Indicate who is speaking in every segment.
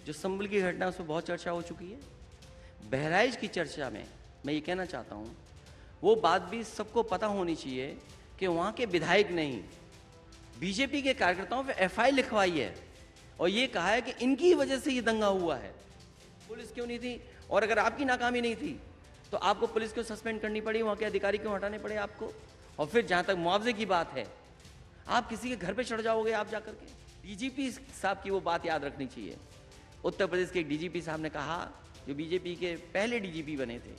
Speaker 1: जो संभल की घटना उसमें बहुत चर्चा हो चुकी है। बहराइच की चर्चा में मैं ये कहना चाहता हूँ, वो बात भी सबको पता होनी चाहिए कि वहाँ के विधायक नहीं, बीजेपी के कार्यकर्ताओं पे एफआईआर लिखवाई है और ये कहा है कि इनकी वजह से ये दंगा हुआ है। पुलिस क्यों नहीं थी? और अगर आपकी नाकामी नहीं थी तो आपको पुलिस क्यों सस्पेंड करनी पड़ी, वहाँ के अधिकारी क्यों हटाने पड़े आपको? और फिर जहाँ तक मुआवजे की बात है, आप किसी के घर पे चढ़ जाओगे आप जाकर के? डीजीपी साहब की वो बात याद रखनी चाहिए। उत्तर प्रदेश के डीजीपी साहब ने कहा, जो बीजेपी के पहले डीजीपी बने थे,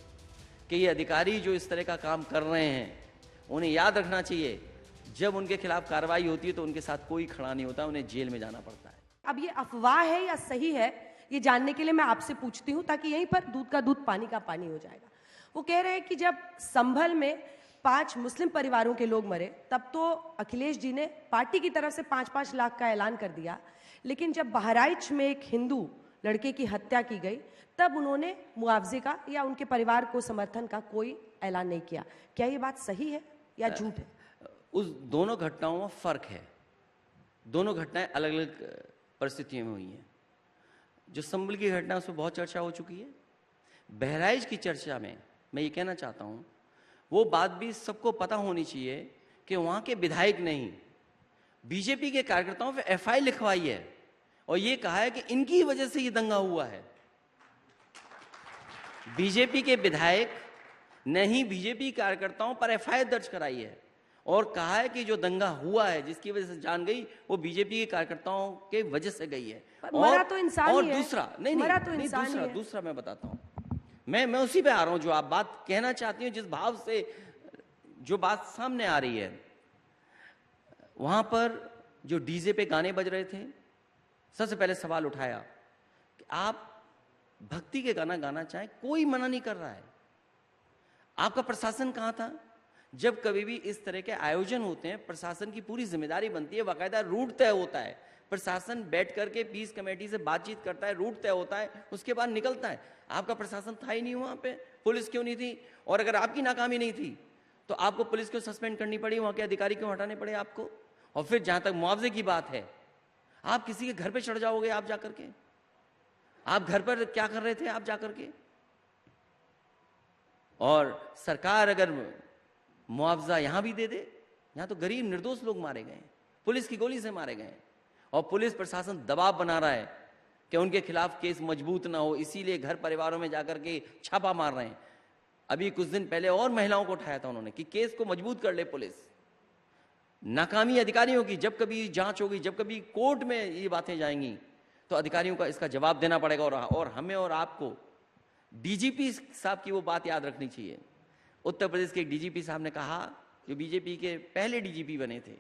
Speaker 1: कि ये अधिकारी जो इस तरह का काम कर रहे हैं उन्हें याद रखना चाहिए, जब उनके खिलाफ कार्रवाई होती है तो उनके साथ कोई खड़ा नहीं होता, उन्हें जेल में जाना पड़ता है।
Speaker 2: अब ये अफवाह है या सही है, ये जानने के लिए मैं आपसे पूछती हूँ, ताकि यहीं पर दूध का दूध पानी का पानी हो जाएगा। वो कह रहे हैं कि जब संभल में 5 मुस्लिम परिवारों के लोग मरे, तब तो अखिलेश जी ने पार्टी की तरफ से 5-5 लाख का ऐलान कर दिया, लेकिन जब बहराइच में एक हिंदू लड़के की हत्या की गई, तब उन्होंने मुआवजे का या उनके परिवार को समर्थन का कोई ऐलान नहीं किया। क्या ये बात सही है या झूठ है?
Speaker 1: उस दोनों घटनाओं में फर्क है। दोनों घटनाएं अलग अलग परिस्थितियों में हुई हैं। जो संभल की घटना उसमें बहुत चर्चा हो चुकी है। बहराइच की चर्चा में मैं ये कहना चाहता हूँ, वो बात भी सबको पता होनी चाहिए कि वहाँ के विधायक नहीं, बीजेपी के कार्यकर्ताओं पे एफआईआर लिखवाई है और ये कहा है कि इनकी वजह से ये दंगा हुआ है। बीजेपी के विधायक ने ही बीजेपी कार्यकर्ताओं पर एफआईआर दर्ज कराई है और कहा है कि जो दंगा हुआ है, जिसकी वजह से जान गई, वो बीजेपी के कार्यकर्ताओं के वजह से गई है।
Speaker 2: मरा तो इंसान
Speaker 1: और
Speaker 2: ही है।
Speaker 1: दूसरा दूसरा मैं बताता हूं, मैं उसी पे आ रहा हूं, जो आप बात कहना चाहती हूं, जिस भाव से जो बात सामने आ रही है। वहां पर जो डीजे पे गाने बज रहे थे, सबसे पहले सवाल उठाया कि आप भक्ति के गाना गाना चाहें, कोई मना नहीं कर रहा है। आपका प्रशासन कहां था? जब कभी भी इस तरह के आयोजन होते हैं, प्रशासन की पूरी जिम्मेदारी बनती है, बाकायदा रूट तय होता है, प्रशासन बैठ करके पीस कमेटी से बातचीत करता है, रूट तय होता है, उसके बाद निकलता है। आपका प्रशासन था ही नहीं वहां पे, पुलिस क्यों नहीं थी? और अगर आपकी नाकामी नहीं थी तो आपको पुलिस क्यों सस्पेंड करनी पड़ी, वहां के अधिकारी क्यों हटाने पड़े आपको? और फिर जहां तक मुआवजे की बात है, आप किसी के घर पे चढ़ जाओगे आप जाकर के? आप घर पर क्या कर रहे थे आप जाकर के? और सरकार अगर मुआवजा यहां भी दे दे, यहां तो गरीब निर्दोष लोग मारे गए, पुलिस की गोली से मारे गए, और पुलिस प्रशासन दबाव बना रहा है कि उनके खिलाफ केस मजबूत ना हो, इसीलिए घर परिवारों में जाकर के छापा मार रहे हैं। अभी कुछ दिन पहले और महिलाओं को उठाया था उन्होंने कि केस को मजबूत कर ले पुलिस। नाकामी अधिकारियों की जब कभी जांच होगी, जब कभी कोर्ट में ये बातें जाएंगी, तो अधिकारियों का इसका जवाब देना पड़ेगा। और हमें और आपको डीजीपी साहब की वो बात याद रखनी चाहिए। उत्तर प्रदेश के डीजीपी साहब ने कहा, जो बीजेपी के पहले डीजीपी बने थे,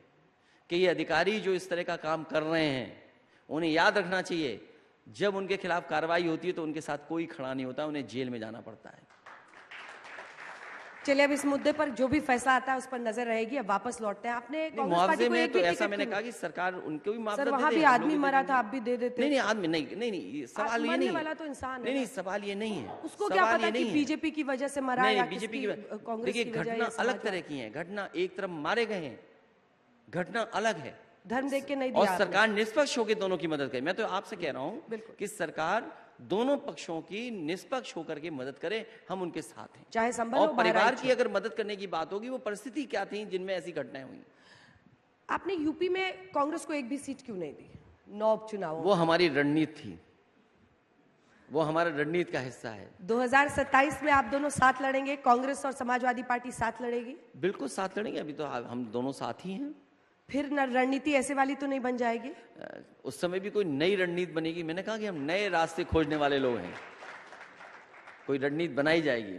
Speaker 1: कि ये अधिकारी जो इस तरह का काम कर रहे हैं उन्हें याद रखना चाहिए, जब उनके खिलाफ कार्रवाई होती है तो उनके साथ कोई खड़ा नहीं होता, उन्हें जेल में जाना पड़ता है।
Speaker 2: चलिए, अब इस मुद्दे पर जो भी फैसला आता है उस पर नजर रहेगी। अब वापस लौटते हैं। आपने
Speaker 1: मुआवजे में तो ऐसा मैंने कहा कि सरकार उनको भी मुआवजा दे दे।
Speaker 2: वहां भी आदमी मरा था, आप भी दे देते।
Speaker 1: नहीं आदमी नहीं, सवाल ये नहीं
Speaker 2: वाला तो इंसान है।
Speaker 1: नहीं, सवाल ये नहीं है।
Speaker 2: उसको क्या पता कि बीजेपी की वजह से मरा या
Speaker 1: बीजेपी की
Speaker 2: कांग्रेस की वजह।
Speaker 1: घटना अलग तरह की है। घटना एक तरफ मारे गए हैं, घटना अलग है।
Speaker 2: धर्म देख के नहीं
Speaker 1: दिया, और सरकार निष्पक्ष होकर दोनों की मदद करे। मैं तो आपसे कह रहा हूं कि सरकार दोनों पक्षों की निष्पक्ष होकर के मदद करे, हम उनके साथ हैं।
Speaker 2: चाहे संभल
Speaker 1: और परिवार की अगर मदद करने की बात होगी, वो परिस्थिति क्या थी जिनमें ऐसी घटनाएं हुई।
Speaker 2: आपने यूपी में कांग्रेस को एक भी सीट क्यों नहीं दी 9 उपचुनावों?
Speaker 1: वो हमारी रणनीति थी, वो हमारा रणनीति का हिस्सा है।
Speaker 2: 2027 में आप दोनों साथ लड़ेंगे? कांग्रेस और समाजवादी पार्टी साथ लड़ेगी?
Speaker 1: बिल्कुल साथ लड़ेंगे। अभी तो हम दोनों साथ ही हैं।
Speaker 2: फिर रणनीति ऐसे वाली तो नहीं बन जाएगी?
Speaker 1: उस समय भी कोई नई रणनीति बनेगी। मैंने कहा कि हम नए रास्ते खोजने वाले लोग हैं, कोई रणनीति बनाई जाएगी।